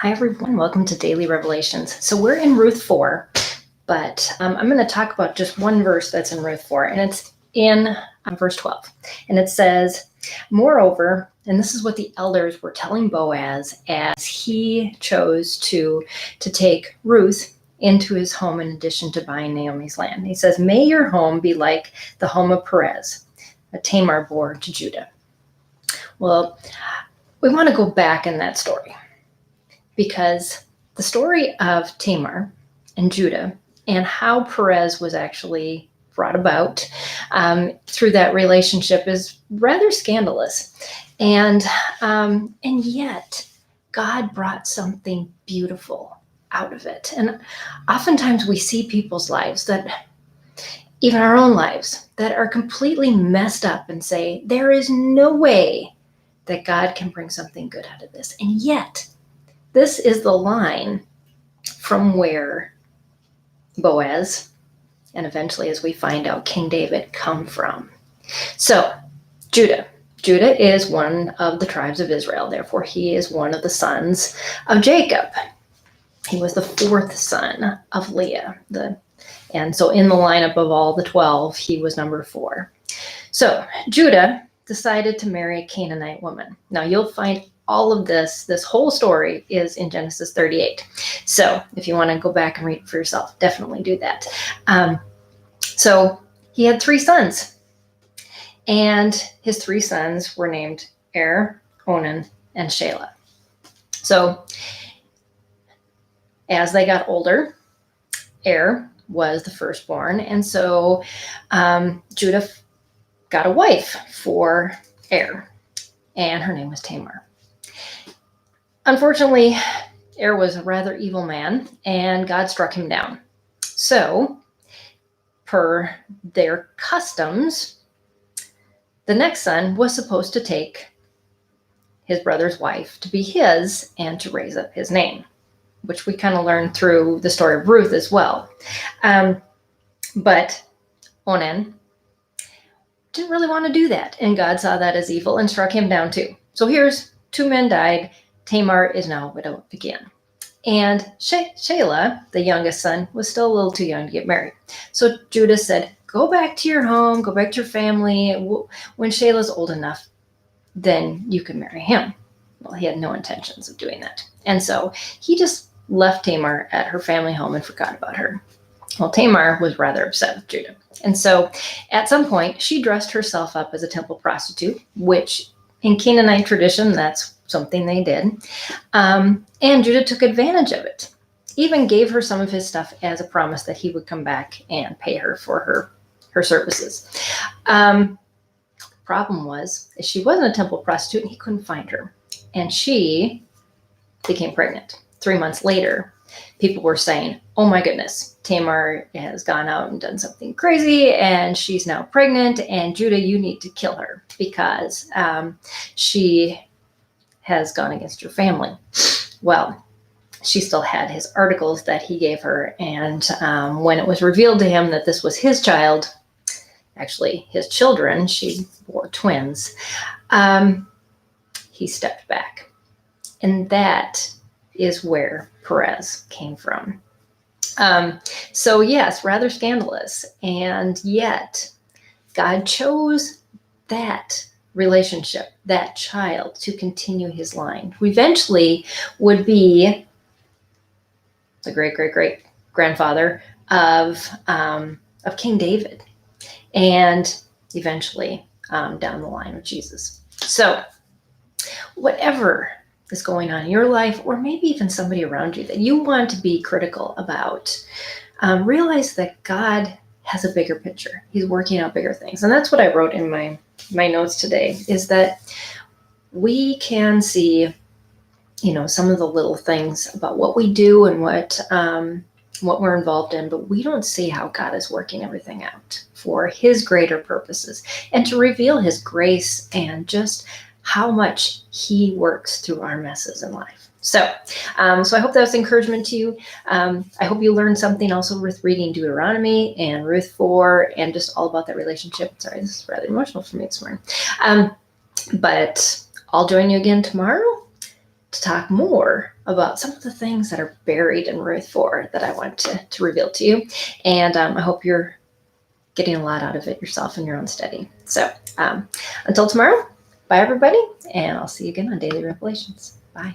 Hi, everyone. Welcome to Daily Revelations. So we're in Ruth 4, but I'm going to talk about just one verse that's in Ruth 4, and it's in verse 12. And it says, "Moreover," and this is what the elders were telling Boaz as he chose to take Ruth into his home in addition to buying Naomi's land. He says, "May your home be like the home of Perez, a Tamar bore to Judah." Well, we want to go back in that story, because the story of Tamar and Judah and how Perez was actually brought about through that relationship is rather scandalous. And yet, God brought something beautiful out of it. And oftentimes we see people's lives, that even our own lives, that are completely messed up, and say, there is no way that God can bring something good out of this. And yet, this is the line from where Boaz, and eventually, as we find out, King David, come from. So, Judah. Judah is one of the tribes of Israel. Therefore, he is one of the sons of Jacob. He was the fourth son of Leah. And so in the lineup of all the 12, he was number 4. So, Judah decided to marry a Canaanite woman. Now, you'll find all of this whole story is in Genesis 38. So if you want to go back and read it for yourself, definitely do that. So he had 3 sons, and his 3 sons were named Onan, and Shelah. So as they got older, was the firstborn, and so Judah got a wife for and her name was Tamar. Unfortunately, was a rather evil man, and God struck him down. So, per their customs, the next son was supposed to take his brother's wife to be his and to raise up his name, which we kind of learned through the story of Ruth as well. But Onan didn't really want to do that, and God saw that as evil and struck him down too. So here's 2 men died. Tamar is now widowed again. And Shelah, the youngest son, was still a little too young to get married. So Judah said, go back to your home, go back to your family. When Shelah's old enough, then you can marry him. Well, he had no intentions of doing that. And so he just left Tamar at her family home and forgot about her. Well, Tamar was rather upset with Judah. And so at some point, she dressed herself up as a temple prostitute, which in Canaanite tradition, that's something they did. And Judah took advantage of it, even gave her some of his stuff as a promise that he would come back and pay her for her services. Problem was, she wasn't a temple prostitute and he couldn't find her. And she became pregnant. 3 months later, people were saying, oh my goodness, Tamar has gone out and done something crazy and she's now pregnant, and Judah, you need to kill her because she has gone against your family. Well, she still had his articles that he gave her, and when it was revealed to him that this was his child, actually his children, she bore twins, he stepped back. And that is where Perez came from. So yes, rather scandalous. And yet God chose that relationship, that child, to continue his line, who eventually would be the great grandfather of King David, and eventually down the line of Jesus. So whatever is going on in your life, or maybe even somebody around you that you want to be critical about, realize that God has a bigger picture. He's working out bigger things. And that's what I wrote in my notes today, is that we can see, some of the little things about what we do and what we're involved in, but we don't see how God is working everything out for his greater purposes, and to reveal his grace and just how much he works through our messes in life. So I hope that was encouragement to you. I hope you learned something also with reading Deuteronomy and Ruth 4 and just all about that relationship. Sorry, this is rather emotional for me this morning. But I'll join you again tomorrow. to talk more about some of the things that are buried in Ruth 4 that I want to reveal to you. And I hope you're getting a lot out of it yourself in your own study. So until tomorrow, bye everybody, and I'll see you again on Daily Revelations. Bye.